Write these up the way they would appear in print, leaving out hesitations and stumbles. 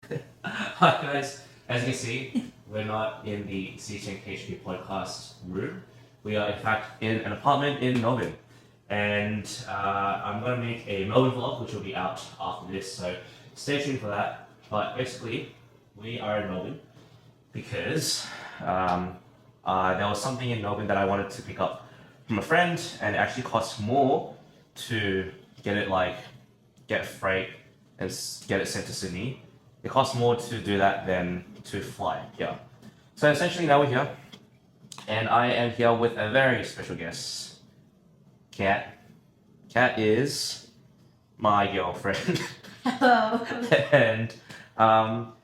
Hi guys, as you can see, we're not in the CCNKHP podcast room. We are in fact in an apartment in Melbourne. And I'm going to make a Melbourne vlog which will be out after this, so stay tuned for that. But basically, we are in Melbourne because there was something in Melbourne that I wanted to pick up from a friend, and it actually costs more to get freight and get it sent to Sydney. It costs more to do that than to fly here. So essentially now we're here, and I am here with a very special guest, Kat. Kat is my girlfriend. Hello. And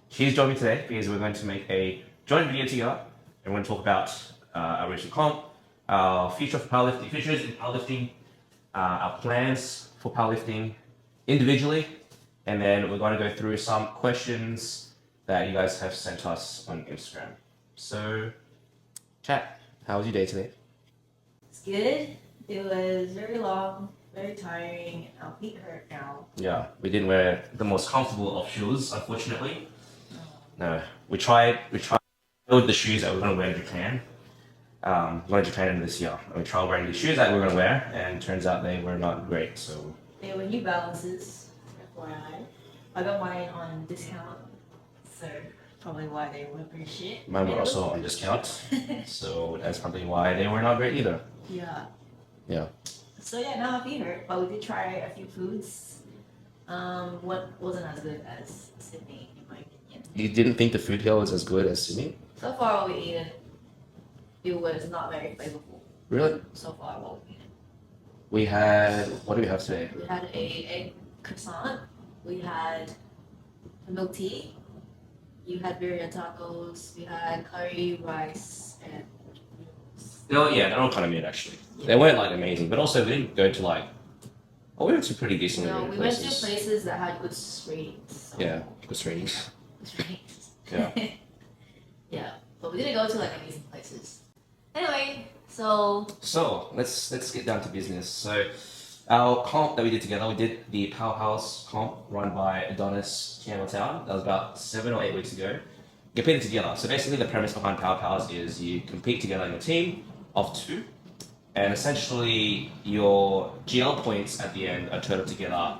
she's joined me today because we're going to make a joint video together, and we're going to talk about our recent comp, our future for powerlifting, futures in powerlifting, our plans for powerlifting individually, and then we're going to go through some questions that you guys have sent us on Instagram. So, chat, how was your day today? It's good. It was very long, very tiring. Our feet hurt now. Yeah, we didn't wear the most comfortable of shoes, unfortunately. No, we tried with the shoes that we're going to wear in Japan. Going to Japan this year, and we tried wearing the shoes that we're going to wear, and turns out they were not great. So They were New Balances, FYI. I got mine on discount, so probably why they were pretty shit. mine were also on discount, so that's probably why they were not great either. Yeah. Yeah. So yeah, now my feet hurt, but we did try a few foods. What wasn't as good as Sydney, in my opinion. You didn't think the food here was as good as Sydney? So far, what we eaten, it was not very flavorful. Really? So far, what we eaten. We had, what do we have today? We had a egg croissant. We had milk tea. You had birria tacos. We had curry, rice, and noodles. They're all kind of mid actually. They weren't like amazing, but also we didn't go to we went to pretty decent No, we places. went to places that had good ratings. So. Yeah, good ratings. Good ratings. Yeah. Yeah, but we didn't go to amazing places. Anyway, so let's get down to business. So our comp that we did together, we did the Powerhouse comp run by Adonis Campbelltown. That was about 7 or 8 weeks ago. You compete it together. So basically the premise behind Powerhouse is you compete together in a team of 2, and essentially your GL points at the end are totaled together,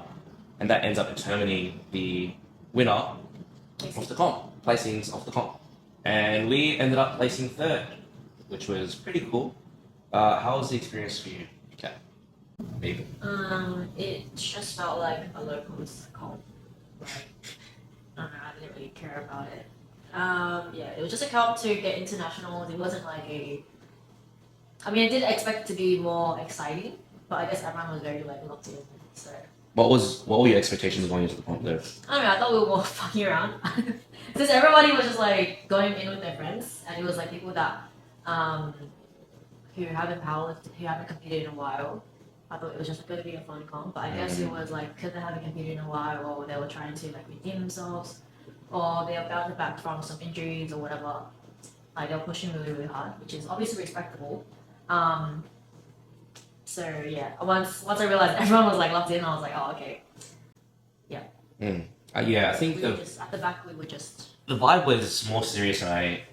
and that ends up determining the winner of the comp, placings of the comp. And we ended up placing 3rd, which was pretty cool. How was the experience for you, Kat? Maybe. it just felt like a locals comp. Like, I don't know, I didn't really care about it. Yeah, it was just a comp to get internationals. It wasn't like I did expect it to be more exciting, but I guess everyone was very locked in. So What were your expectations going into the comp though? I don't know, I thought we were more fucking around. Since everybody was just going in with their friends, and it was people that who haven't competed in a while. I thought it was just going to be a fun comp, but I guess it was because they haven't competed in a while, or they were trying to redeem themselves, or they are bouncing back from some injuries or whatever. They were pushing really, really hard, which is obviously respectable. So yeah, once I realized everyone was locked in, I was like, oh okay. Yeah. Yeah, I think We were just at the back. We were just the vibe was more serious than I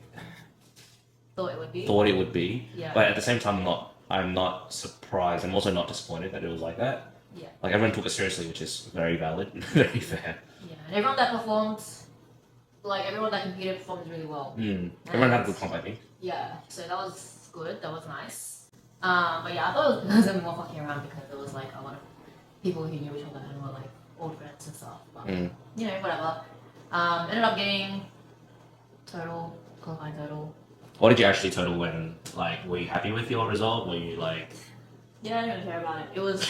thought it would be. thought it would be. Yeah. But at the same time, I'm not surprised. I'm also not disappointed that it was like that. Yeah. Everyone took it seriously, which is very valid, very fair. Yeah, and everyone that performed, everyone that competed performed really well. Everyone had a good comp, I think. Yeah, so that was good. That was nice. But yeah, I thought it was more fucking around because there was a lot of people who knew each other and were old friends and stuff. But whatever. Ended up getting qualifying total. What did you actually total when? Were you happy with your result? Were you Yeah, I didn't really care about it. It was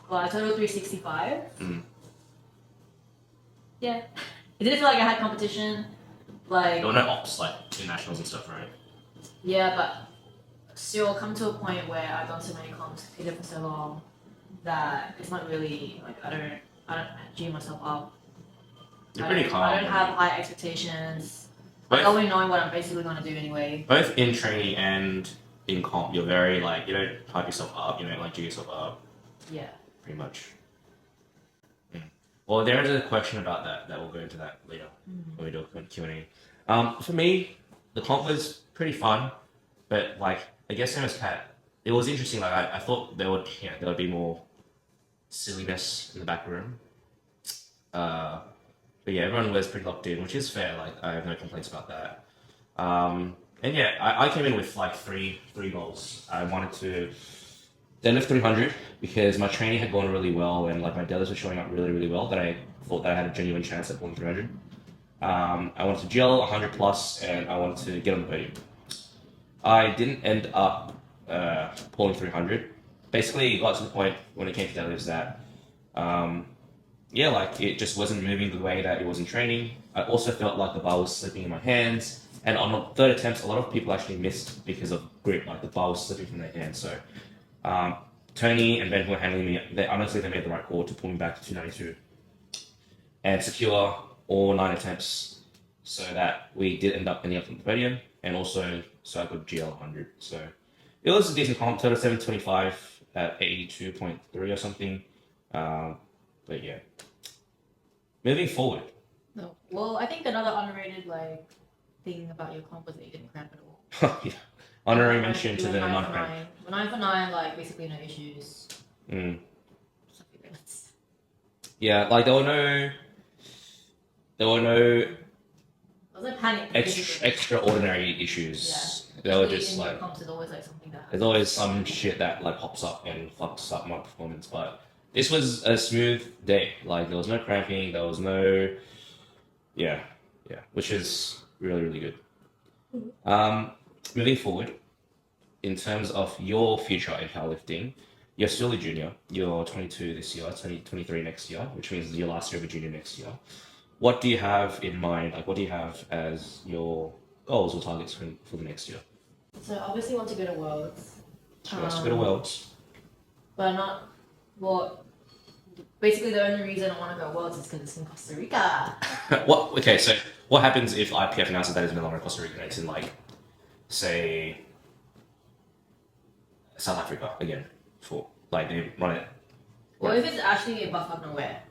I totaled 365. Yeah, it didn't feel like I had competition. There were no ops, internationals and stuff, right? Yeah, but still come to a point where I've done so many comps, competed for so long, that it's not really I don't G myself up. You're pretty calm. I don't have high expectations. Both, Only knowing what I'm basically going to do anyway. both in training and in comp, you're very you don't hype yourself up, you don't G yourself up. Yeah. Pretty much. Well, there is a question about that we'll go into that later when we do a Q&A. For me, the comp was pretty fun, but like I guess same as Kat, it was interesting. Like I thought there would be more silliness in the back room. But yeah, everyone was pretty locked in, which is fair. Like I have no complaints about that. And yeah, I came in with like three goals. I wanted to deadlift 300 because my training had gone really well and like my deadlifts were showing up really well that I thought that I had a genuine chance at pulling 300. I wanted to gel 100 plus and I wanted to get on the podium. I didn't end up pulling 300. Basically, it got to the point when it came to deadlifts that yeah, like it just wasn't moving the way that it was in training. I also felt like the bar was slipping in my hands. And on the third attempt, a lot of people actually missed because of grip, like the bar was slipping from their hands. So Tony and Ben who were handling me, they made the right call to pull me back to 292 and secure all 9 attempts so that we did end up ending up on the podium and also so I could GL 100. So it was a decent comp, total 725 at 82.3 or something. But yeah, moving forward. No. Well, I think another underrated like thing about your comp was that you didn't cramp at all. Yeah. Honorary Like, mention to you the went 9 for non-cramp. 9. Well, 9 for 9, like basically no issues. Something else. Yeah, like there were no There was no panic. extraordinary issues. Yeah. They were Usually just in your like comps, there's always like something that there's always some shit that like pops up and fucks up my performance. But this was a smooth day. Like there was no cramping. There was no yeah, which is really good. Moving forward, in terms of your future in powerlifting, you're still a junior. You're 22 this year, 23 next year, which means your last year of a junior next year. What do you have in mind? Like, what do you have as your goals or targets for the next year? So obviously want to go to Worlds. She wants to go to Worlds. But not well. Basically, the only reason I want to go Worlds is because it's in Costa Rica. What? Okay, so what happens if IPF announces that it's no longer in Costa Rica? It's in like, say, South Africa again for like they run it. Well, if it's actually above up nowhere,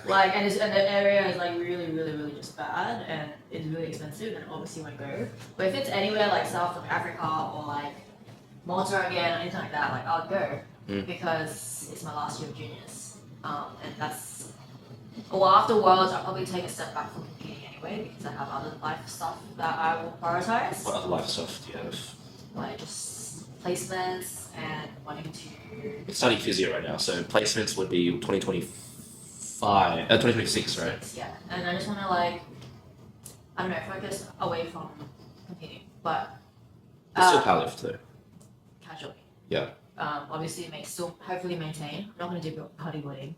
like and the area is like really just bad and it's really expensive, then obviously won't go. But if it's anywhere like South of Africa or like Malta again or anything like that, like I'll go because it's my last year of juniors, and that's. Well, after Worlds, I'll probably take a step back from competing anyway because I have other life stuff that I will prioritize. What other life stuff do you have? Like just placements and wanting to. You're studying physio right now, so placements would be 2026, right? Yeah, and I just want to like, I don't know, focus away from competing, but It's still powerlift though. casually. Yeah. Obviously, still hopefully maintain. I'm not going to do bodybuilding,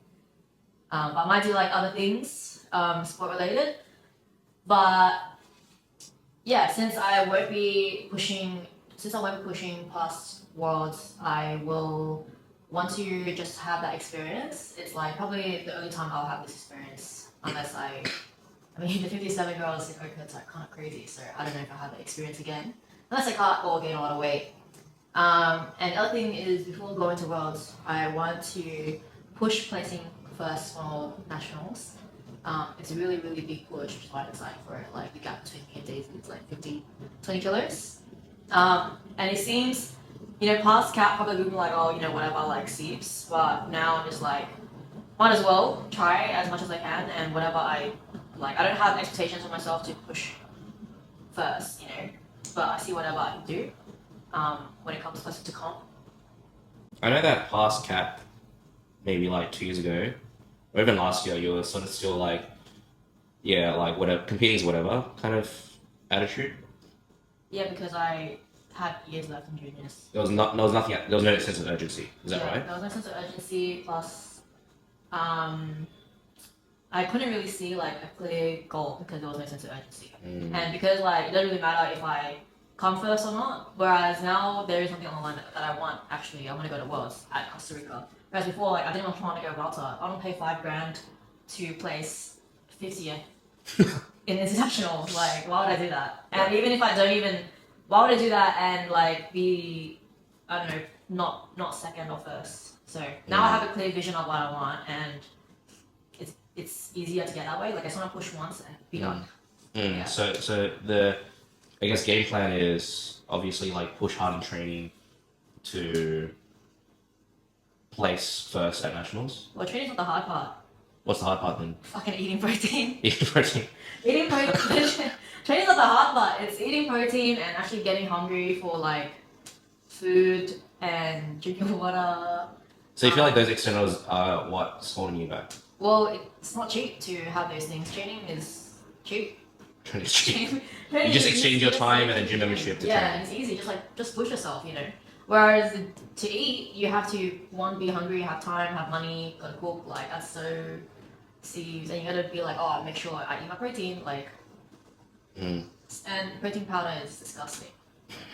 but I might do like other things, sport related. But yeah, since I won't be pushing past Worlds, I will want to just have that experience. It's like probably the only time I'll have this experience, unless I mean, the 57 girls in Oakland's like kind of crazy, so I don't know if I'll have that experience again, unless I cut or gain a lot of weight. And the other thing is, before going to Worlds, I want to push placing first for nationals. It's a really big push, which is why I decided for it. Like the gap between me and Daisy is like 20 kilos. And it seems, past Cat probably would be like, oh, whatever, like seeps. But now I'm just like, might as well try as much as I can, and whatever I don't have expectations of myself to push first, but I see whatever I can do when it comes closer to comp. I know that past Cat, maybe like 2 years ago, or even last year, you were sort of still like, yeah, like whatever, competing is whatever kind of attitude. Yeah, because I had years left in juniors. There was no sense of urgency. Is that right? There was no sense of urgency. Plus, I couldn't really see like a clear goal because there was no sense of urgency, and because like it doesn't really matter if I come first or not. Whereas now there is something on the line that I want. Actually, I want to go to Worlds at Costa Rica. Whereas before, like I didn't want to go Malta. I don't pay $5,000 to place 50th in international. Like, why would I do that? And even if I don't even, why would I do that and like be, I don't know, not second or first? So now I have a clear vision of what I want, and it's easier to get that way. Like I just want to push once and be done. Yeah. So the I guess game plan is obviously like push hard in training to place first at nationals. Well, training's not the hard part. What's the hard part then? Fucking eating protein. Eating protein. Eating protein. Training's not the hard part. It's eating protein and actually getting hungry for like food and drinking water. So you feel like those externals are what's holding you back? Well, it's not cheap to have those things. Training is cheap. Training is cheap. Training You just is exchange your just time like- and then gym membership to Yeah, train. and it's easy. Just push yourself, you know. Whereas to eat, you have to one be hungry, have time, have money, gotta cook. Like that's so serious, and you gotta be like, oh, make sure I eat my protein. Like, and protein powder is disgusting.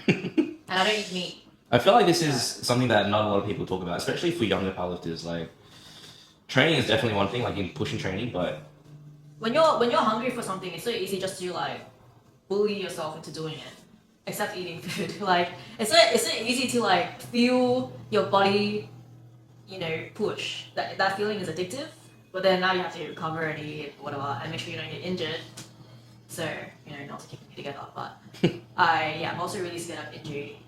And I don't eat meat. I feel like this is something that not a lot of people talk about, especially for younger powerlifters. Like, training is definitely one thing, like in pushing training, but When you're hungry for something, it's so easy just to like bully yourself into doing it. Except eating food. Like it's so easy to like feel your body, you know, push. That feeling is addictive. But then now you have to recover and eat whatever and make sure you don't get injured. So, you know, not to keep me together. But I'm also really scared of injury.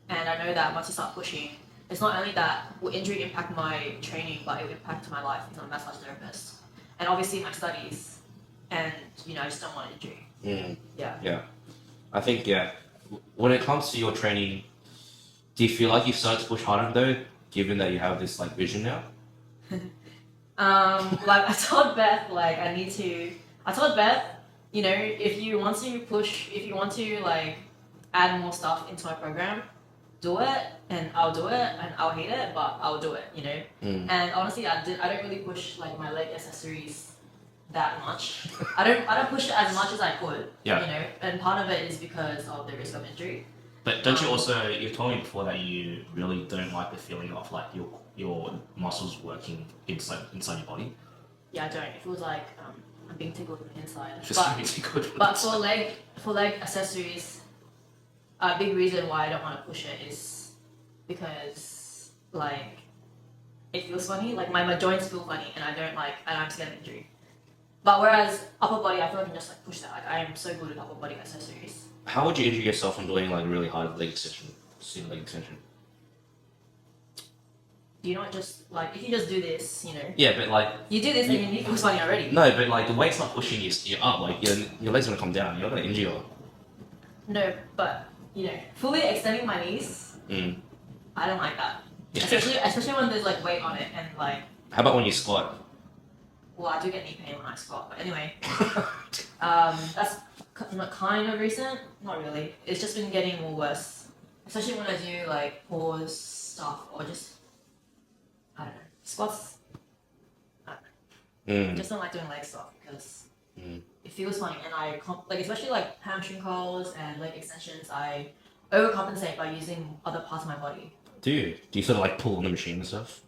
And I know that once you start pushing, it's not only that will injury impact my training, but it will impact my life because I'm a massage therapist. And obviously my studies. And, you know, I just don't want injury. Yeah. yeah. I think, yeah, when it comes to your training, do you feel like you start to push harder though, given that you have this like vision now? Like I told Beth, like I told Beth, you know, if you want to like add more stuff into my program, do it, and I'll do it, and I'll hate it, but I'll do it, you know. And honestly, I don't really push like my leg accessories that much. I don't push it as much as I could. Yeah. You know, and part of it is because of the risk of injury. But don't you also, you told me before that you really don't like the feeling of like your muscles working inside your body? Yeah, I don't. It feels like I'm being tickled from the inside. Just makes you good. But for leg accessories, a big reason why I don't want to push it is because like it feels funny. Like my joints feel funny, and I don't like, and I'm scared of injury. But whereas upper body, I feel like I can just like push that. Like I am so good with upper body accessories. How would you injure yourself from doing like really hard leg extension, single leg extension? Do you not just like if you just do this, you know? Yeah, but like You do this and your knee feels funny already. no, but like the weight's not pushing you up. Like your legs gonna come down. You're not gonna injure your. No, but you know, fully extending my knees, I don't like that. Yeah. Especially when there's like weight on it and like. How about when you squat? Well, I do get knee pain when I squat, but anyway, that's kind of recent. Not really. It's just been getting more worse, especially when I do like pause stuff or just I don't know squats. I don't know. Just don't like doing leg stuff because it feels funny, and like especially like hamstring curls and leg extensions. I overcompensate by using other parts of my body. Do you sort of like pull on the machine and stuff?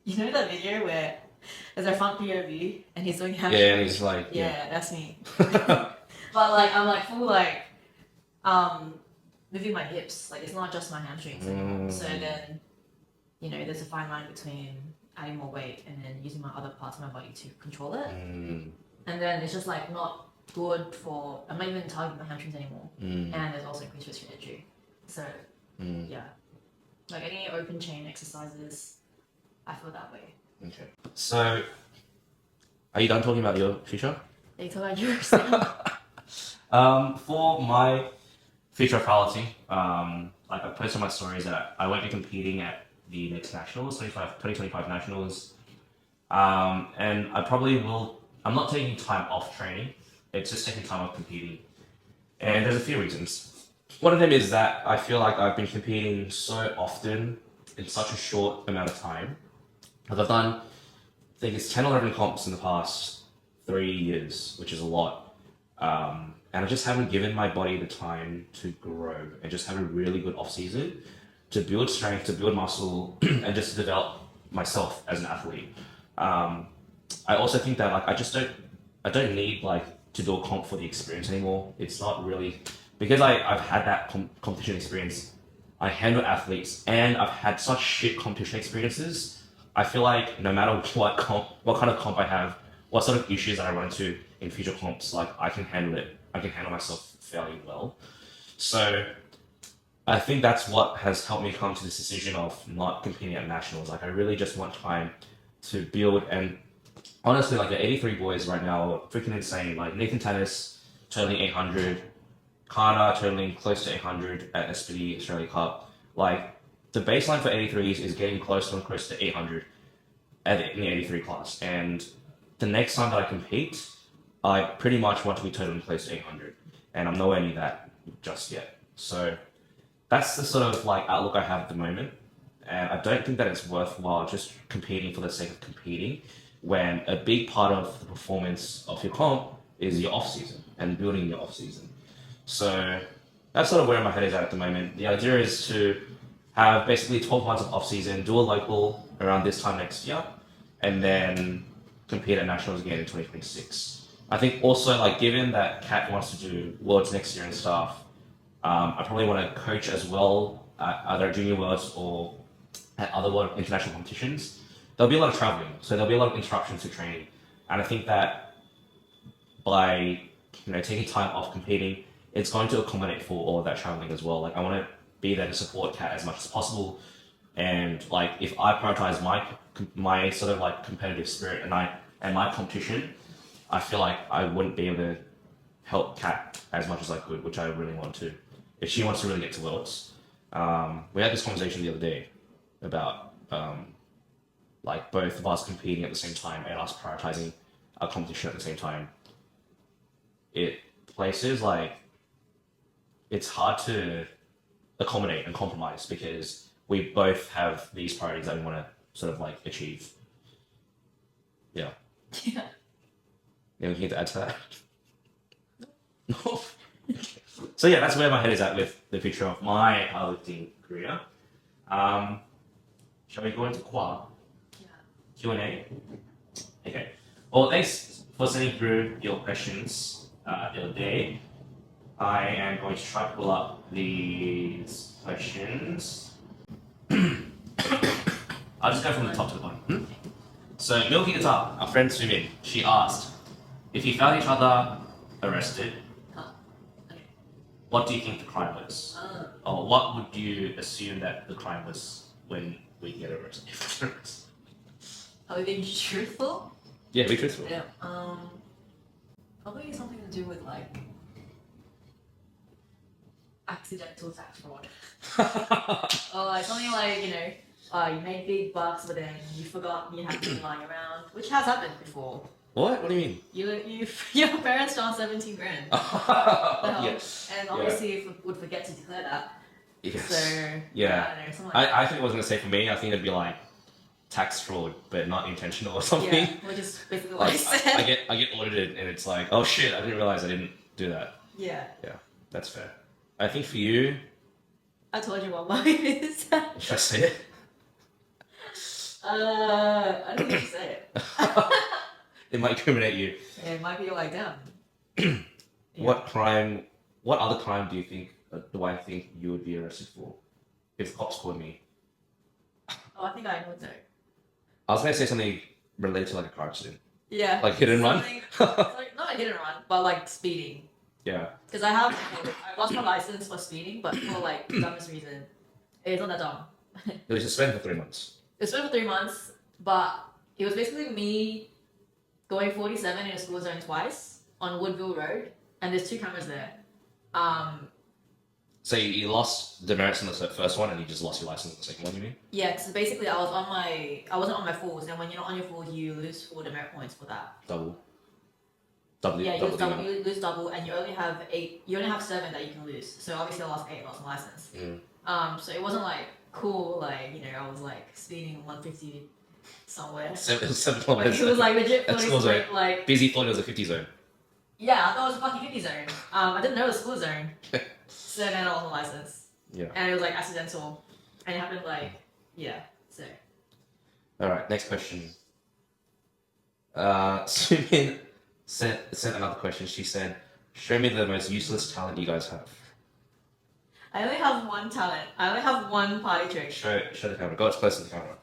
You know that video where there's a front POV and he's doing hamstring. Yeah, and he's like Yeah, that's me. But like I'm like full like moving my hips. Like it's not just my hamstrings anymore. So then, you know, there's a fine line between adding more weight and then using my other parts of my body to control it. And then it's just like not good for I'm not even targeting my hamstrings anymore. And there's also increased risk for injury. So yeah. Like any open chain exercises, I feel that way. Okay. So, are you done talking about your future? They talk about yours. For my future of powerlifting, like I posted on my stories that I won't be competing at the next nationals, 2025 nationals. And I probably will, I'm not taking time off training, it's just taking time off competing. And there's a few reasons. One of them is that I feel like I've been competing so often in such a short amount of time. Like I've done, I think it's 10 or 11 comps in the past 3 years, which is a lot. And I just haven't given my body the time to grow and just have a really good off season to build strength, to build muscle, and just to develop myself as an athlete. I also think that like I don't need like to do a comp for the experience anymore. It's not really because I've had that competition experience. I handle athletes and I've had such shit competition experiences. I feel like no matter what kind of comp I have, what sort of issues that I run into in future comps, like I can handle it. I can handle myself fairly well. So I think that's what has helped me come to this decision of not competing at nationals. Like I really just want time to build, and honestly, like the 83 boys right now are freaking insane. Like Nathan Tannis totaling 800, Carter totaling close to 800 at SPD Australia Cup. Like the baseline for 83s is getting close and close to 800 in the 83 class. And the next time that I compete, I pretty much want to be totaling close to 800. And I'm nowhere near that just yet. So that's the sort of like outlook I have at the moment. And I don't think that it's worthwhile just competing for the sake of competing when a big part of the performance of your comp is your off season and building your off season. So that's sort of where my head is at the moment. The idea is to have basically 12 months of off season, do a local around this time next year, and then compete at nationals again in 2026. I think also like given that Kat wants to do worlds next year and stuff, I probably want to coach as well at either junior worlds or at other world international competitions. There'll be a lot of traveling, so there'll be a lot of interruptions to training, and I think that by taking time off competing, it's going to accommodate for all of that traveling as well. Like I want to be there to support Kat as much as possible, and like if I prioritize my sort of like competitive spirit and my competition, I feel like I wouldn't be able to help Kat as much as I could, which I really want to. If she wants to really get to worlds, we had this conversation the other day about like both of us competing at the same time and us prioritizing our competition at the same time. Places like it's hard to accommodate and compromise because we both have these priorities that we want to sort of like achieve. Yeah. Yeah. Anything to add to that? No. So yeah, that's where my head is at with the future of my powerlifting career. Shall we go into Q&A? Okay. Well, thanks for sending through your questions the other day. I am going to try to pull up these questions. I'll just go from the top to the bottom. So, Milky Guitar, our friend Sumin, she asked, if you found each other arrested, what do you think the crime was? Or what would you assume that the crime was when we get arrested? Are we being truthful? Yeah, be truthful. Yeah. Probably something to do with like accidental tax fraud. Or like something like, you made big bucks but then you forgot you had money lying around, which has happened before. What? What do you mean? Your parents found 17 grand. Yes. And obviously would forget to declare that. Yes. So yeah. I don't know, something like I think I was gonna say for me, I think it'd be like tax fraud, but not intentional or something. Yeah, which is basically what I said. I get audited and it's like, oh shit, I didn't realize I didn't do that. Yeah. Yeah, that's fair. I think for you, I told you what mine is. Should I say it? I don't think you should say it. It might incriminate you. Yeah, it might be like, damn. Yeah. What other crime do I think you would be arrested for if cops caught me? Oh, I think I know though. I was gonna say something related to like a car accident. Yeah. Like hit and run? Like, not a hit and run, but like speeding. Yeah. Because I lost my license for speeding, but for like the dumbest reason. It's not that dumb. It was suspended for 3 months. It was for 3 months, but it was basically me going 47 in a school zone twice on Woodville Road, and there's 2 cameras there. So you lost demerits in the first one, and you just lost your license in the second one. You mean? Yeah, because basically I wasn't on my fulls, and when you're not on your fulls, you lose 4 demerit points for that. Double. Yeah, you Double. you lose double, and you only have 8. You only have 7 that you can lose. So obviously I lost 8, lost my license. So it wasn't like cool, like I was like speeding 150 somewhere. 7 kilometers. It was like legit That's 40 school zone. like. Busy thought it was a 50 zone. Yeah, I thought it was a fucking 50 zone. I didn't know it was school zone. So then I lost my license. Yeah. And it was like accidental, and it happened so. All right, next question. Sumin sent another question. She said, "Show me the most useless talent you guys have." I only have one talent. I only have one party trick. Show the camera. Go as close to the camera.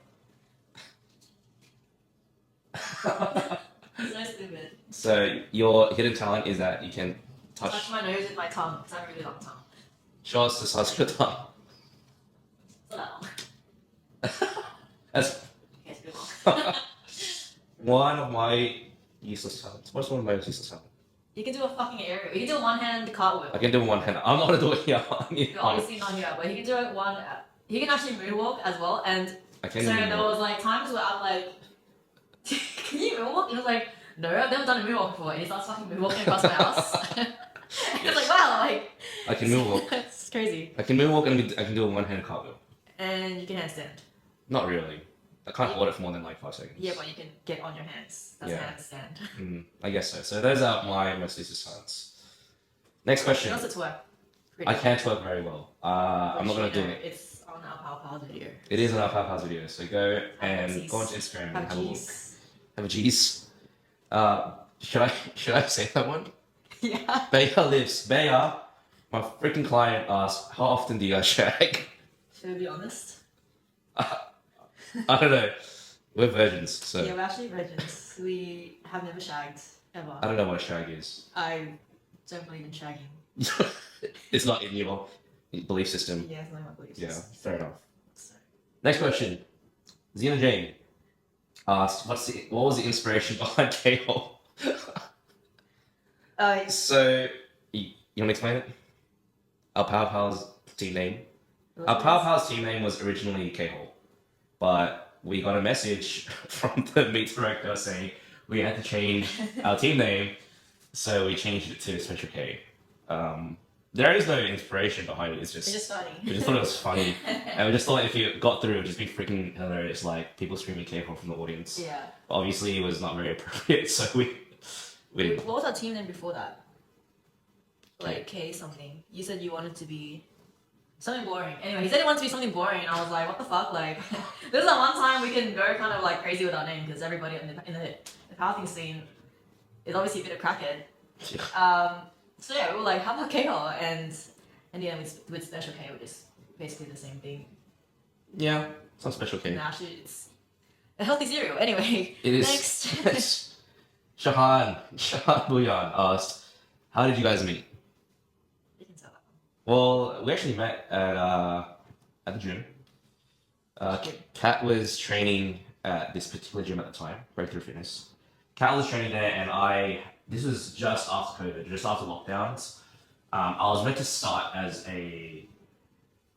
So stupid. So your hidden talent is that you can Touch my nose with my tongue, because I have a really long tongue. show us the size of your tongue. So that long. That's Okay, it's good long. one of my useless talents. What's one of my useless talents? You can do a fucking aerial. You can do a one-hand cartwheel. I can do one hand. I'm not gonna do it here. You're obviously not here, but he can do it one. He can actually moonwalk as well, and I so can't even there was like times where I'm like, "Can you moonwalk?" He was like, "No, I've never done a moonwalk before," and he starts fucking moonwalking across my house. It's like, wow, like I can moonwalk. it's crazy. I can moonwalk and I can do a one hand cartwheel. And you can handstand. Not really. I can't hold it for more than like 5 seconds. Yeah, but you can get on your hands. That's Yeah. a handstand. I guess so. So those are my most useless talents. Next question. You also twerk. I can twerk very well. I'm not gonna do it. It's on our Powerlifting video. It is on our Powerhouse video, so go and Jeez. go onto Instagram and have a look. Jeez. Have a G's. Should I say that one? Yeah. Bea lives. Bea, my freaking client asked, how often do you guys shag? Should we be honest? I don't know. We're virgins, so Yeah, we're actually virgins. We have never shagged ever. I don't know what a shag is. I don't believe in shagging. It's not in your belief system. Yeah, it's not in my beliefs. Yeah, fair enough. So, Next question. Zena Jane asked, what was the inspiration behind K-hole? So, you want to explain it? Our Powerhouse team name. Our Powerhouse team name was originally K-hole, but we got a message from the meet director saying we had to change our team name, so we changed it to Special K. There is no inspiration behind it. It's just funny. we just thought it was funny, and we just thought if you got through, it would just be freaking hilarious, like people screaming K-hole from the audience. Yeah. But obviously, it was not very appropriate, so we didn't. What was our team name before that? Like K something. You said you wanted to be something boring. Anyway, he said he wanted to be something boring, and I was like, what the fuck? Like, this is the one time we can go kind of like crazy with our name because everybody in the powerlifting scene is obviously a bit of crackhead. Yeah. So yeah, we were like, how about KO? And yeah, with Special K, which is basically the same thing. Yeah, some Special K. And actually, it's a healthy cereal. Anyway, It is. next. Shahan Bouillon asked, how did you guys meet? You can tell that Well, we actually met at the gym. Kat was training at this particular gym at the time, Breakthrough Fitness. Kat was training there, and this was just after COVID, just after lockdowns. I was meant to start running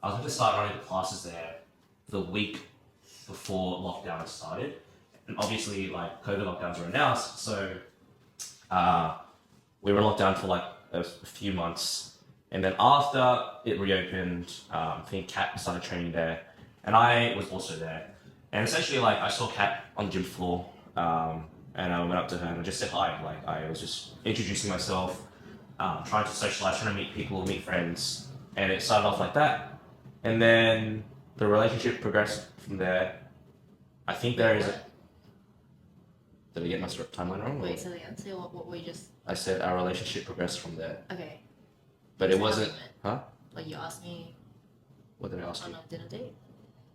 the classes there the week before lockdown started. And obviously, like, COVID lockdowns were announced, so we were locked down for like a few months. And then after it reopened, I think Kat started training there, and I was also there. And essentially, like, I saw Kat on the gym floor, and I went up to her and I just said hi. Like, I was just introducing myself, trying to socialize, trying to meet people, meet friends, and it started off like that. And then the relationship progressed from there. I think there is a... Did I get my timeline wrong? Wait, so again, say what we just. I said our relationship progressed from there. Okay. But it wasn't... Huh? Like, you asked me What did I ask you? on a dinner date.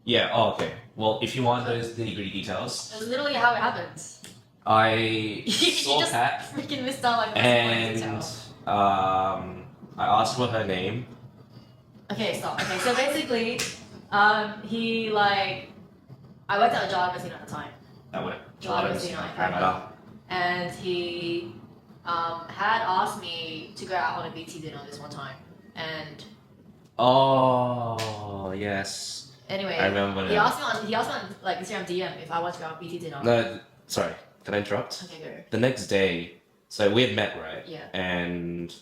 Yeah, oh, okay. Well, if you want those nitty-gritty details, It was literally how it happens. I You saw just Kat, freaking missed out like and detail. I asked for her name. Okay, stop. Okay, so basically, he like, I worked at a job at the time. That went. And he had asked me to go out on a BT dinner this one time. And Oh, yes. anyway, I remember he that. asked me on like Instagram DM if I want to go out BT dinner. No, sorry. Can I interrupt? Okay, go. The next day, so we had met, right? Yeah. And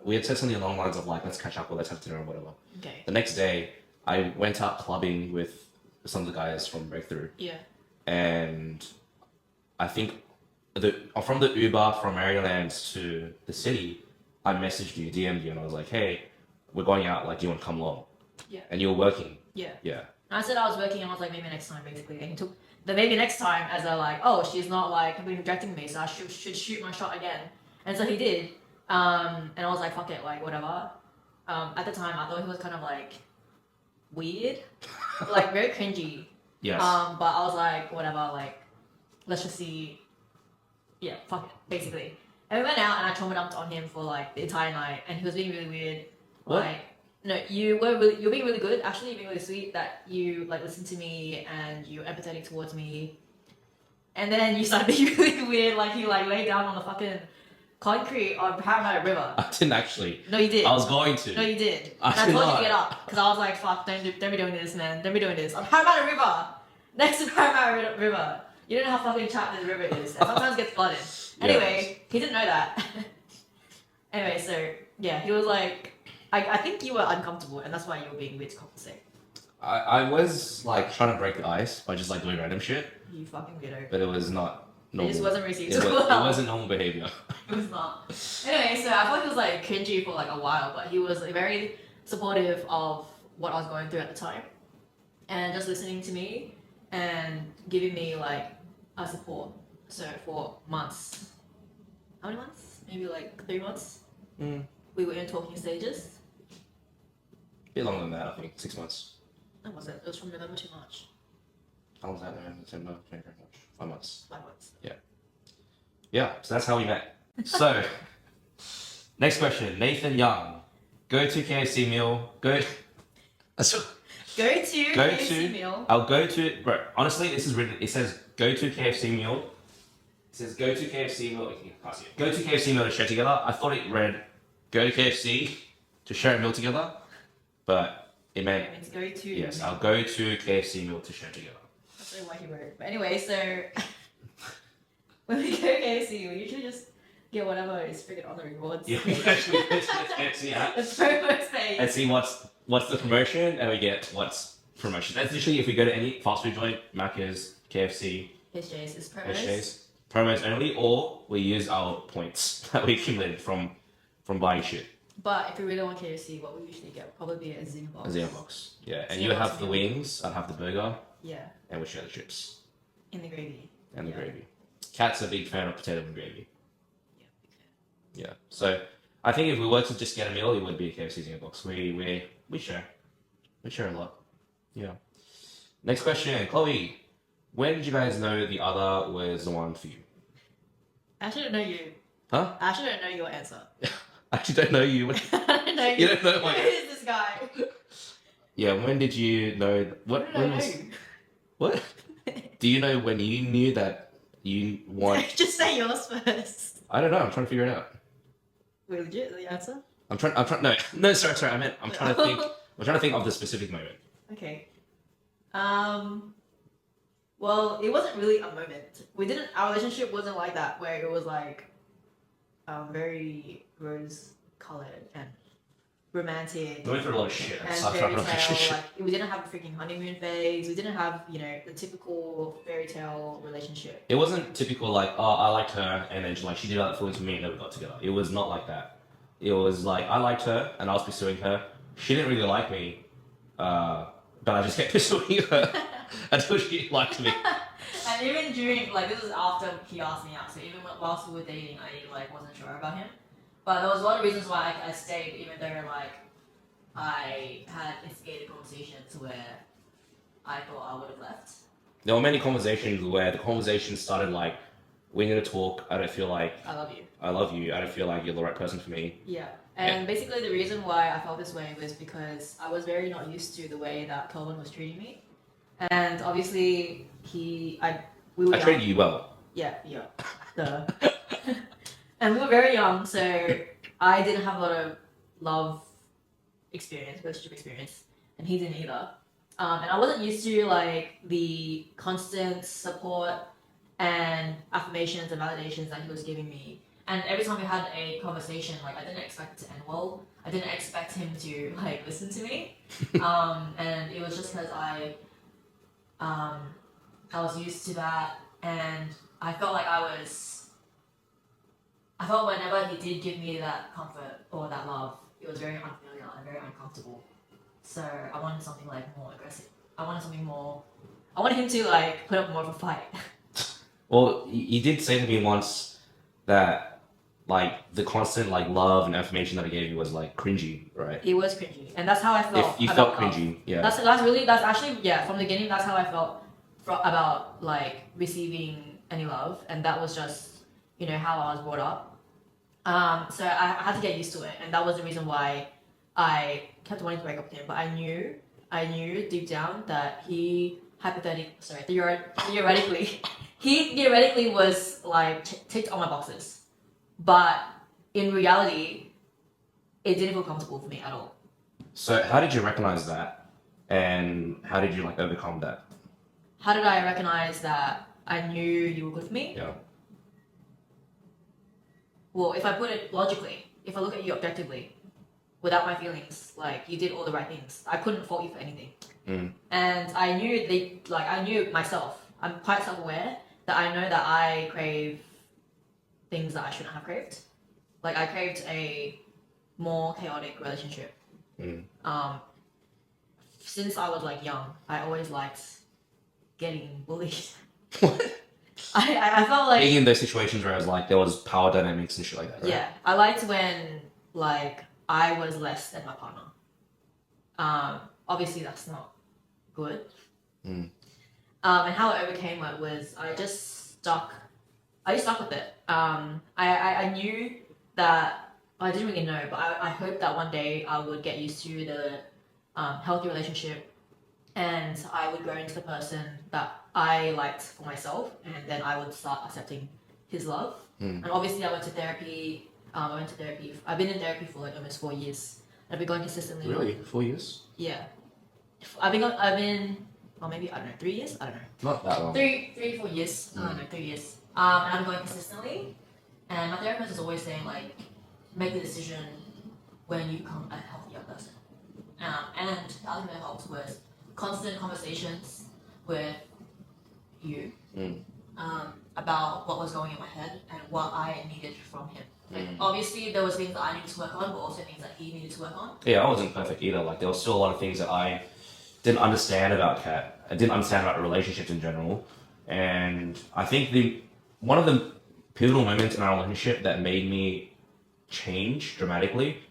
we had said something along the lines of like, let's catch up or let's have dinner or whatever. Okay. The next day, I went out clubbing with some of the guys from Breakthrough. Yeah. And I think from the Uber from Maryland to the city, I messaged you, DM'd you, and I was like, hey, we're going out, like, do you want to come along? Yeah. And you were working. Yeah. Yeah. And I said I was working, and I was like, maybe next time, basically. And he took the maybe next time as a like, oh, she's not like completely rejecting me, so I should shoot my shot again. And so he did. And I was like, fuck it, like whatever. At the time, I thought he was kind of like weird, like very cringy. Yes. But I was like, whatever, like let's just see yeah, fuck it, basically. And we went out and I trauma dumped on him for like the entire night, and he was being really weird. What? Like, no, you're being really good. Actually, you're being really sweet that you like listened to me and you're empathetic towards me. And then you started being really weird, like you like lay down on the fucking concrete on Parramatta River. I didn't actually. No, you did. I was going to. No, you did. I And I did told you not. to get up because I was like, "Fuck, don't be doing this, man. Don't be doing this." On Parramatta River, next to Parramatta River. You don't know how fucking chat this river is, and sometimes it gets flooded. Anyway, he didn't know that. Anyway, so yeah, he was like, I think you were uncomfortable, and that's why you were being weird to compensate. I was like trying to break the ice by just like doing random shit, You fucking weirdo. but it was not normal. It just wasn't received It, so was, it well. wasn't normal behavior. It was not. Anyway, so I felt like he was like cringy for like a while, but he was very supportive of what I was going through at the time, and just listening to me and giving me like a support. So for months, how many months? Maybe like 3 months. We were in talking stages. A bit longer than that, I think. 6 months. That wasn't. It was from November to March. How long was that? November, December, January, March. 5 months. 5 months. Yeah, so that's how we met. So, next question. Nathan Young. Go to KFC meal. Go to KFC meal. I'll go to, bro, honestly, this is written, it says go to KFC meal. It says go to KFC meal, you can't see it. Go to KFC meal to share together. I thought it read go to KFC to share a meal together, but it meant, It means go to. yes, I'll go to KFC meal to share together. That's really what he wrote. But anyway, so when we go to KFC, we usually just get whatever is freaking on the rewards. Yeah, we actually go to the KFC app It's promo space. and see what's the promotion, and we get what's promotion. That's literally if we go to any fast food joint, Macca's, KFC, HJ's is promos. SJ's, promos only, or we use our points that we accumulated from buying shit. But if we really want KFC, what we usually get would probably be a Zima box. A Zero box. Yeah, and Zero you box have the meal. wings, I'll have the burger, Yeah, and we share the chips in the gravy. and the Yeah. gravy. Cat's a big fan of potato and gravy. Yeah, big fan. Yeah, so I think if we were to just get a meal, it would be a KFC Zero box. We share. We share a lot. Yeah. Next question, Chloe. When did you guys know the other was the one for you? I actually don't know you. Huh? I actually don't know your answer. I actually don't know you. I don't know you. You don't know Who my- is this guy? Yeah, when did you know? What? Who When do I was? know? What? Do you know when you knew that you want? Just say yours first. I don't know. I'm trying to figure it out. Wait, legit the answer? I'm trying. No. Sorry. I'm trying to think. I'm trying to think of the specific moment. Okay. Well, it wasn't really a moment. Our relationship wasn't like that, where it was like, very rose-colored and romantic. Going through a lot of shit. And Such a fairy relationship. tale, like we didn't have a freaking honeymoon phase. We didn't have, the typical fairy tale relationship. It wasn't typical like, oh, I liked her, and then she did other feelings for me, and then we got together. It was not like that. It was like I liked her, and I was pursuing her. She didn't really like me, but I just kept pursuing her until she liked me. And even during, this is after he asked me out, so even whilst we were dating, I wasn't sure about him. But there was a lot of reasons why I stayed, even though I had instigated conversations where I thought I would have left. There were many conversations where the conversation started like, we need to talk. I don't feel like I love you. I love you. I don't feel like you're the right person for me. Yeah. And basically the reason why I felt this way was because I was very not used to the way that Kelvin was treating me. And obviously we were I young. treated you well. Yeah. Duh. And we were very young, so I didn't have a lot of love experience, relationship experience, and he didn't either. And I wasn't used to the constant support and affirmations and validations that he was giving me. And every time we had a conversation, I didn't expect it to end well. I didn't expect him to listen to me. And it was just because I was used to that, and I felt like I felt whenever he did give me that comfort or that love, it was very unfamiliar and very uncomfortable. So I wanted something more aggressive. I wanted him to put up more of a fight. Well, you did say to me once that the constant love and affirmation that I gave you was cringy, right? It was cringy, and that's how I felt. If you about felt cringy, yeah. That's actually from the beginning. That's how I felt about receiving any love, and that was just how I was brought up. So I had to get used to it, and that was the reason why I kept wanting to break up with him. But I knew deep down that theoretically, he theoretically was like ticked all my boxes, but in reality, it didn't feel comfortable for me at all. So how did you recognize that, and how did you like overcome that? How did I recognize that I knew you were good for me? Yeah. Well, if I put it logically, if I look at you objectively, without my feelings, like you did all the right things. I couldn't fault you for anything. And I knew myself. I'm quite self-aware that I know that I crave things that I shouldn't have craved. Like I craved a more chaotic relationship. Since I was like young, I always liked getting bullied. I felt like being in those situations where I was like there was power dynamics and shit like that, right? Yeah, I liked when like I was less than my partner. Obviously that's not good. And how I overcame it was I just stuck with it. I knew that I didn't really know, but I hoped that one day I would get used to the healthy relationship, and I would grow into the person that I liked for myself, and then I would start accepting his love. And obviously I went to therapy. I've been in therapy for like almost 4 years. I've been going consistently. Really? 4 years? Yeah. I've been well, maybe, I don't know, 3 years? I don't know. Not that long. 4 years. I don't know, 3 years. And I'm going consistently. And my therapist is always saying, like, make the decision when you become a healthier person. And the other thing that helped was constant conversations with you about what was going in my head and what I needed from him. Like, obviously, there was things that I needed to work on, but also things that he needed to work on. Yeah, I wasn't perfect either. Like there was still a lot of things that I didn't understand about Kat. I didn't understand about relationships in general. And I think one of the pivotal moments in our relationship that made me change dramatically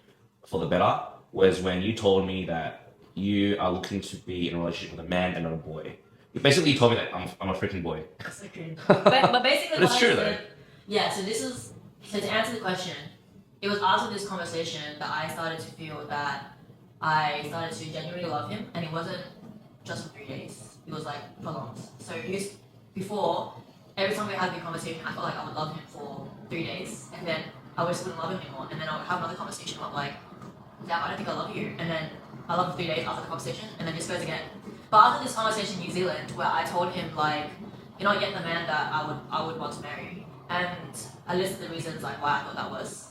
for the better was when you told me that you are looking to be in a relationship with a man and not a boy. You basically told me that I'm a freaking boy. So true. But basically, But it's true though. Yeah. So to answer the question, it was after this conversation that I started to feel that I started to genuinely love him, and it wasn't just for 3 days. It was like prolonged. So before, every time we had the conversation, I felt like I would love him for 3 days, and then I just wouldn't love him anymore. And then I would have another conversation about like, yeah, I don't think I love you. And then I love him for 3 days after the conversation, and then just goes again. But after this conversation in New Zealand, where I told him like, you're not yet the man that I would want to marry, and I listed the reasons like why I thought that was.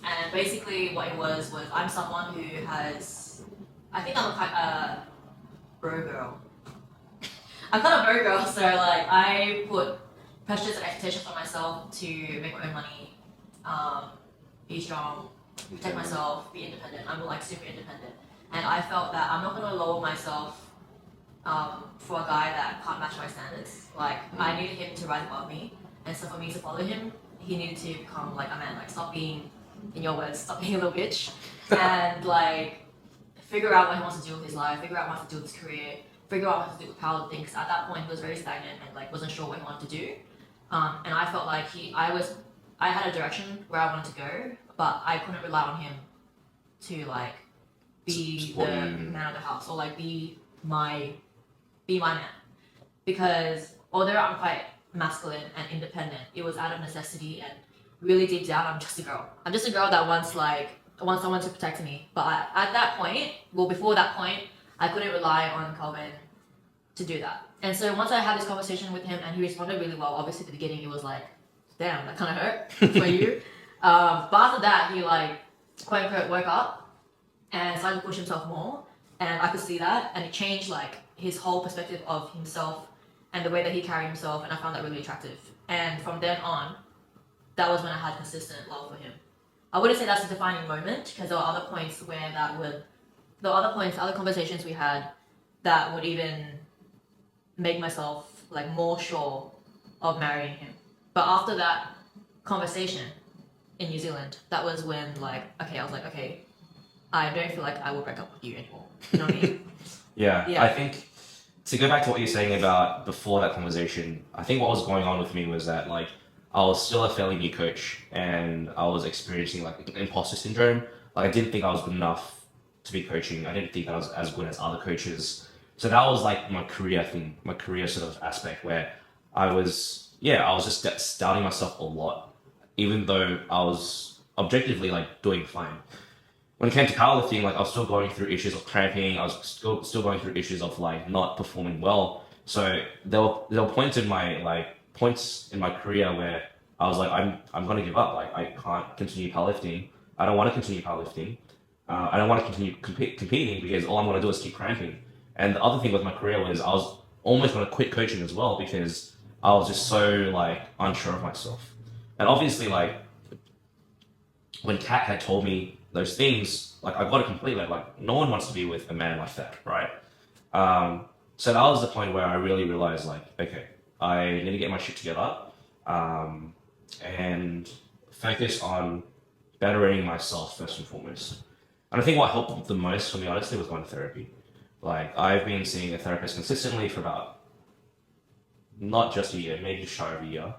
And basically what it was I'm someone who I think I'm a bro girl. I'm kind of bro girl, so like I put pressures and expectations on myself to make my own money, be strong, protect myself, be independent. I'm like super independent. And I felt that I'm not going to lower myself for a guy that can't match my standards. Like, I needed him to rise above me. And so for me to follow him, he needed to become like a man. Like, stop being, in your words, stop being a little bitch. And like, figure out what he wants to do with his life, figure out what he wants to do with his career, figure out what he wants to do with powerlifting. Because at that point, he was very stagnant and like wasn't sure what he wanted to do. And I felt like I had a direction where I wanted to go, but I couldn't rely on him to like be the man of the house or like be my man. Because although I'm quite masculine and independent, it was out of necessity, and really deep down I'm just a girl. I'm just a girl that wants someone to protect me. But at that point, before that point, I couldn't rely on Calvin to do that. And so once I had this conversation with him and he responded really well, obviously at the beginning it was like, damn, that kind of hurt for you. But after that, he like, quote unquote, woke up and started to push himself more. And I could see that, and it changed like his whole perspective of himself and the way that he carried himself, and I found that really attractive. And from then on, that was when I had consistent love for him. I wouldn't say that's a defining moment, because there were other points other conversations we had that would even make myself like more sure of marrying him. But after that conversation in New Zealand, that was when I was like, okay, I don't feel like I will break up with you anymore. You know what I mean? Yeah. I think to go back to what you're saying about before that conversation, I think what was going on with me was that like I was still a fairly new coach, and I was experiencing like imposter syndrome. Like I didn't think I was good enough to be coaching. I didn't think I was as good as other coaches. So that was like my career thing, my career sort of aspect where I was just doubting myself a lot, even though I was objectively like doing fine. When it came to powerlifting, like I was still going through issues of cramping. I was still going through issues of like not performing well. So there were points in my career where I was like, I'm gonna give up. Like I can't continue powerlifting. I don't want to continue powerlifting. I don't want to continue competing because all I'm gonna do is keep cramping. And the other thing with my career was I was almost gonna quit coaching as well because I was just so like unsure of myself. And obviously, like when Kat had told me those things, like I got it completely. Like no one wants to be with a man like that, right? So that was the point where I really realized, like, okay, I need to get my shit together, and focus on bettering myself first and foremost. And I think what helped the most for me, honestly, was going to therapy. Like I've been seeing a therapist consistently for about not just a year, maybe shy of a year.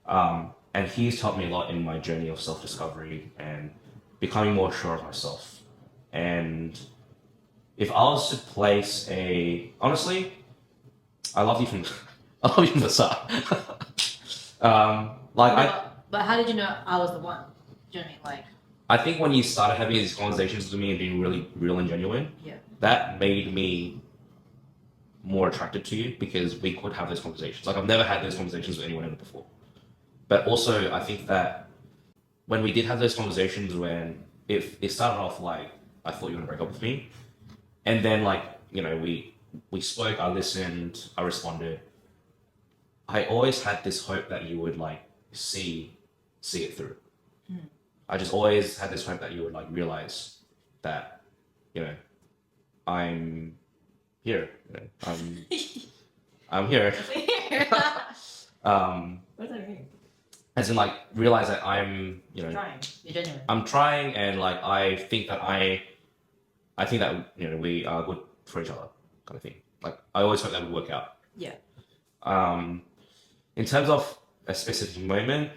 And he's taught me a lot in my journey of self-discovery and becoming more sure of myself. And if I was to place honestly, I love you from, I love you from the start. But how did you know I was the one? Do you know what I mean? Like, I think when you started having these conversations with me and being really real and genuine, yeah. that made me more attracted to you because we could have those conversations. Like I've never had those conversations with anyone ever before. But also I think that when we did have those conversations, when it started off like I thought you were gonna break up with me, and then like we spoke, I listened, I responded. I always had this hope that you would like see it through. I just always had this hope that you would like realize that I'm here. I'm here. What does that mean? As in like realize that I'm Trying. You're genuine. I'm trying, and like I think that we are good for each other, kind of thing. Like I always hope that would work out. Yeah. In terms of a specific moment,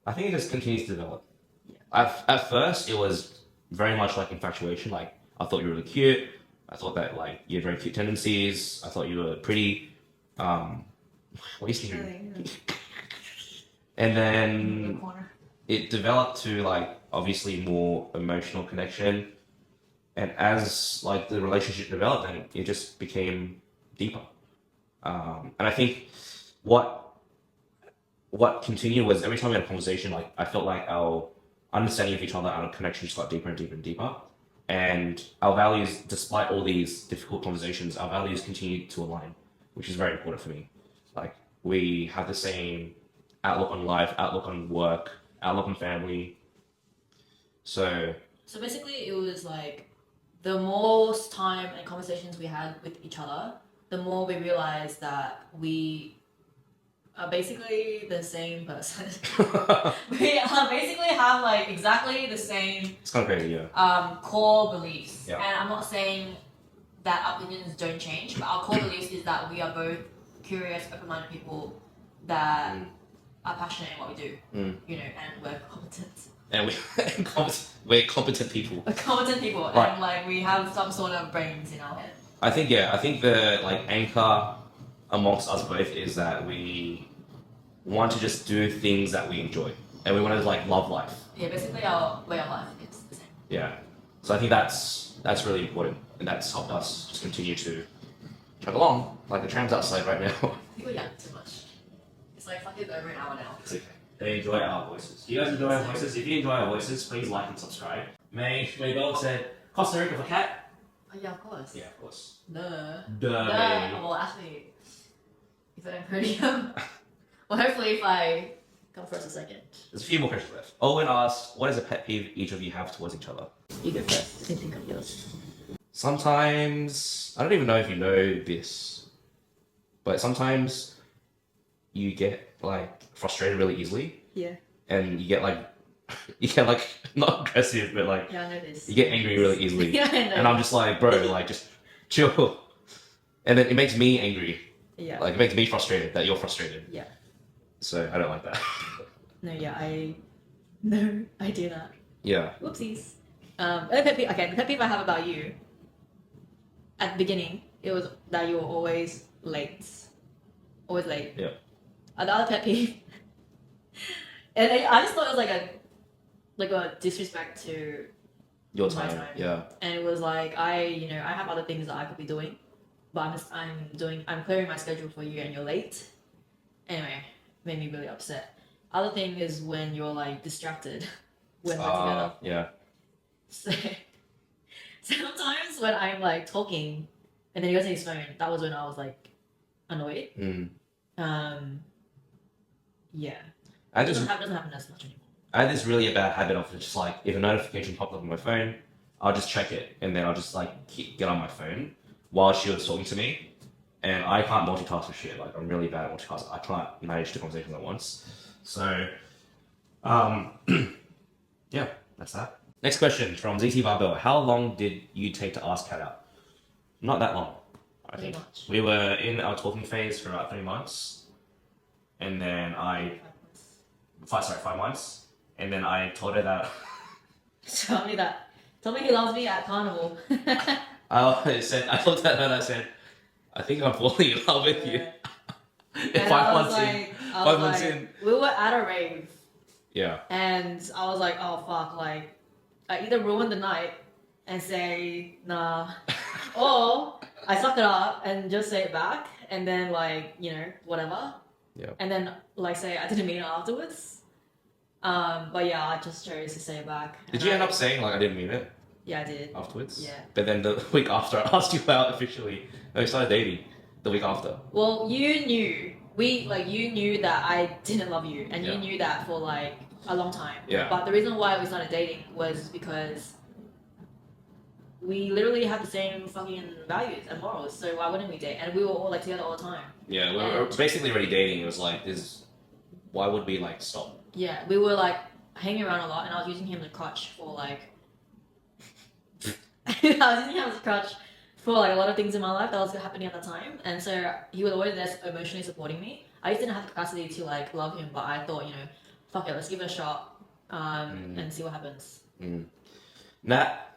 I think it just continues to develop. Yeah. At first, it was very much like infatuation. Like I thought you were really cute. I thought that like you had very cute tendencies. I thought you were pretty. What are you saying? And then it developed to like obviously more emotional connection, and as like the relationship developed, then it just became deeper. And I think what continued was every time we had a conversation, like I felt like our understanding of each other, our connection just got deeper and deeper and deeper, and our values, despite all these difficult conversations, our values continued to align, which is very important for me. Like we have the same outlook on life, outlook on work, outlook on family. So basically it was like the more time and conversations we had with each other, the more we realized that we are basically the same person. We basically have like exactly the same it's kind of crazy, yeah. Core beliefs. Yeah. And I'm not saying that our opinions don't change, but our core beliefs is that we are both curious, open-minded people that are passionate in what we do, and we're competent. And we're competent people. We're competent people, right. And like we have some sort of brains in our head. I think the like anchor amongst us both is that we want to just do things that we enjoy, and we want to like love life. Yeah, basically our way of life is the same. Yeah, so I think that's really important, and that's helped us just continue to chug along like the trams outside right now. I think we yapped too much. It's like fucking over an hour now. It's okay. They enjoy our voices. Do you guys enjoy our voices? If you enjoy our voices, please like and subscribe. May Bell said Costa Rica for cat. Oh yeah, of course. Yeah, of course. Duh. Baby. Well, actually, if I don't podium, well, hopefully if I come first or second. There's a few more questions left. Owen asked, what is a pet peeve each of you have towards each other? You go first. I didn't think of yours. Sometimes, I don't even know if you know this, but sometimes you get like frustrated really easily. Yeah. And you get like not aggressive, but like yeah, I know this. You get angry really easily. Yeah, I know. And I'm just like, bro, like just chill. And then it makes me angry. Yeah. Like it makes me frustrated that you're frustrated. Yeah. So I don't like that. No, I do that. Yeah. Whoopsies. Another pet peeve. Okay, the pet peeve I have about you. At the beginning, it was that you were always late. Always late. Yeah. Another pet peeve. And I just thought it was like a disrespect to Your my time. Yeah. And it was like I have other things that I could be doing, but I'm clearing my schedule for you and you're late. Anyway, made me really upset. Other thing is when you're like distracted when we're together. Yeah. So, sometimes when I'm like talking and then he goes to his phone, that was when I was like annoyed. Yeah. I It just doesn't happen as much anymore. I had this really bad habit of just like if a notification popped up on my phone, I'll just check it and then I'll just like get on my phone while she was talking to me. And I can't multitask for shit. Like I'm really bad at multitasking. I can't manage two conversations at once. So, yeah, that's that. Next question from ZT Barbell. How long did you take to ask Kat out? Not that long, I think. Much. We were in our talking phase for about 3 months. And then 5 months. And then I told her that. Tell me he loves me at carnival. I looked at her and I said, I think I'm falling in love with you. And 5 months in. 5 months in. We were at a rave. Yeah. And I was like, oh fuck, like I either ruin the night and say nah, or I suck it up and just say it back, and then like whatever. Yeah. And then like say I didn't mean it afterwards. But yeah, I just chose to say it back. Did you end up saying like I didn't mean it Yeah, I did. afterwards? Yeah. But then the week after I asked you out officially. No, we started dating the week after. Well, you knew you knew that I didn't love you, and Yeah. you knew that for like a long time. Yeah. But the reason why we started dating was because we literally have the same fucking values and morals. So why wouldn't we date? And we were all like together all the time. Yeah, we were basically already dating. It was like, why would we like stop? Yeah, we were like hanging around a lot, and I was using him as a crutch for like. I was using him as a crutch for like a lot of things in my life that was happening at the time, and so he was always there emotionally supporting me. I just didn't have the capacity to like love him, but I thought fuck it, let's give it a shot, and see what happens. Nat,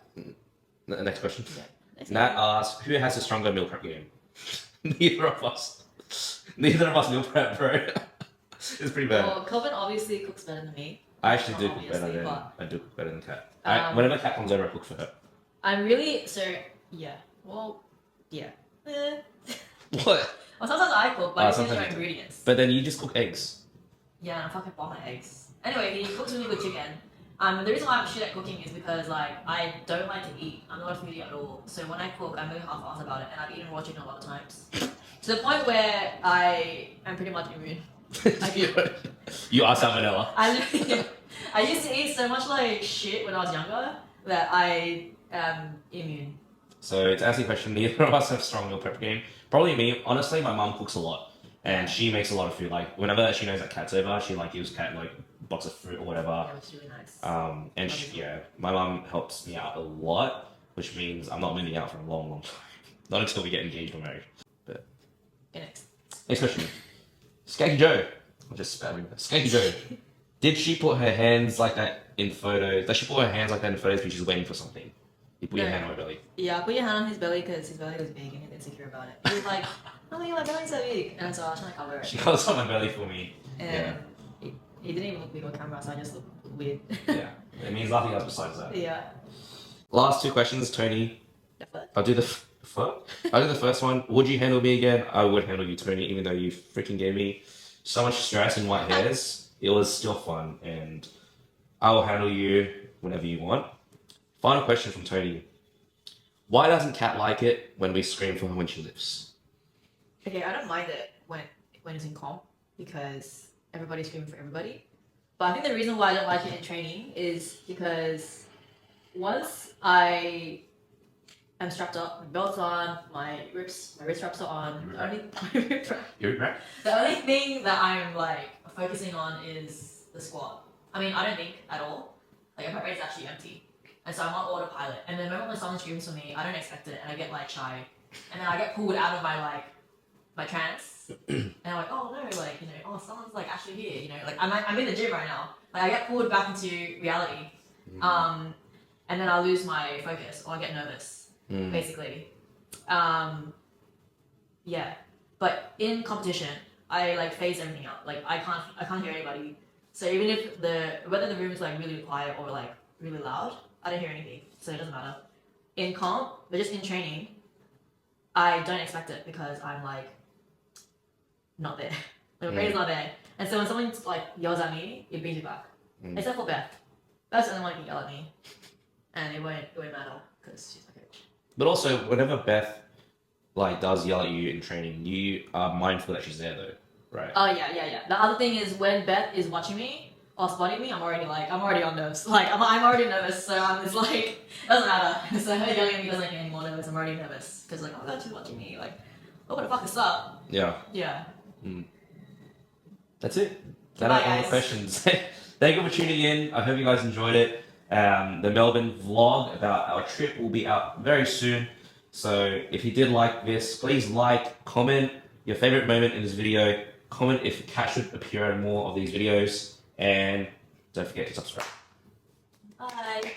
next question. Yeah. Nat asks, who has a stronger meal prep game? Neither of us. Neither of us meal prep, bro. It's pretty bad. Well, Kelvin obviously cooks better than me. I actually do Not cook better obviously, than but- I do cook better than Kat. Um, Kat comes over, I cook for her. I'm really yeah. Well, yeah. What? Well, sometimes I cook, but it's sometimes usually you do. ingredients. But then you just cook eggs. Yeah, I fucking bomb my eggs. Anyway, he cooks really good chicken. The reason why I'm shit at cooking is because like I don't like to eat. I'm not a foodie at all. So when I cook, I'm really half-assed about it, and I've eaten raw chicken a lot of times. To the point where I am pretty much immune. You are salmonella. I used to eat so much like shit when I was younger that I am immune. So to answer your question, neither of us have strong meal prep game. Probably me. Honestly, my mum cooks a lot, and she makes a lot of food. Like whenever she knows that Kat's over, she like gives Kat like a box of fruit or whatever. Yeah, which is really nice. And my mum helps me out a lot, which means I'm not moving out for a long, long time. Not until we get engaged or married. But Okay, next question, Skanky Joe. I'm just spamming her. Skanky Joe. Did she put her hands like that in photos? Does she put her hands like that in photos when she's waiting for something? You put your No. hand on my belly. Yeah, I put your hand on his belly because his belly was big and he's insecure about it. He was like, oh my god, my belly's so big. And so I was trying to cover it. She covers on my belly for me. And he didn't even look big on camera, so I just looked weird. Yeah. It means nothing else besides that. Yeah. Last two questions, Tony. The fuck? I'll do the first one. Would you handle me again? I would handle you, Tony, even though you freaking gave me so much stress and white hairs. It was still fun, and I will handle you whenever you want. Final question from Tony. Why doesn't Kat like it when we scream for her when she lifts? Okay, I don't mind it when it's in comp because everybody's screaming for everybody. But I think the reason why I don't like it in training is because once I am strapped up, my belt's on, my wrist straps are on. You're right. The only thing that I'm like focusing on is the squat. I mean, I don't think at all. Like my brain's actually empty, and so I'm on autopilot. And then the moment when someone screams for me, I don't expect it, and I get like shy, and then I get pulled out of my like my trance, and I'm like, oh no, like someone's like actually here, like I'm in the gym right now. Like I get pulled back into reality, and then I lose my focus or I get nervous, basically. Yeah, but in competition, I like phase everything out. Like I can't hear anybody. So even if whether the room is like really quiet or like really loud, I don't hear anything. So it doesn't matter. In comp, but just in training, I don't expect it because I'm like not there. Like my brain's not there. And so when someone like yells at me, it brings me back. Except for Beth. That's the only one who can yell at me. And it won't matter because she's my coach. But also, whenever Beth like does yell at you in training, you are mindful that she's there though, right? Oh yeah. The other thing is when Beth is watching me or spotting me, I'm already on nerves. Like I'm already nervous, so I'm just like doesn't matter. So her yelling at me doesn't make me any more nervous. I'm already nervous because like oh my god, she's watching me. Like what the fuck is up? Yeah. Yeah. That's it. Bye, That are all the guys. questions. Thank you for tuning in. I hope you guys enjoyed it. The Melbourne vlog about our trip will be out very soon. So if you did like this, please like, comment your favorite moment in this video. Comment if Kat should appear in more of these videos. And don't forget to subscribe. Bye.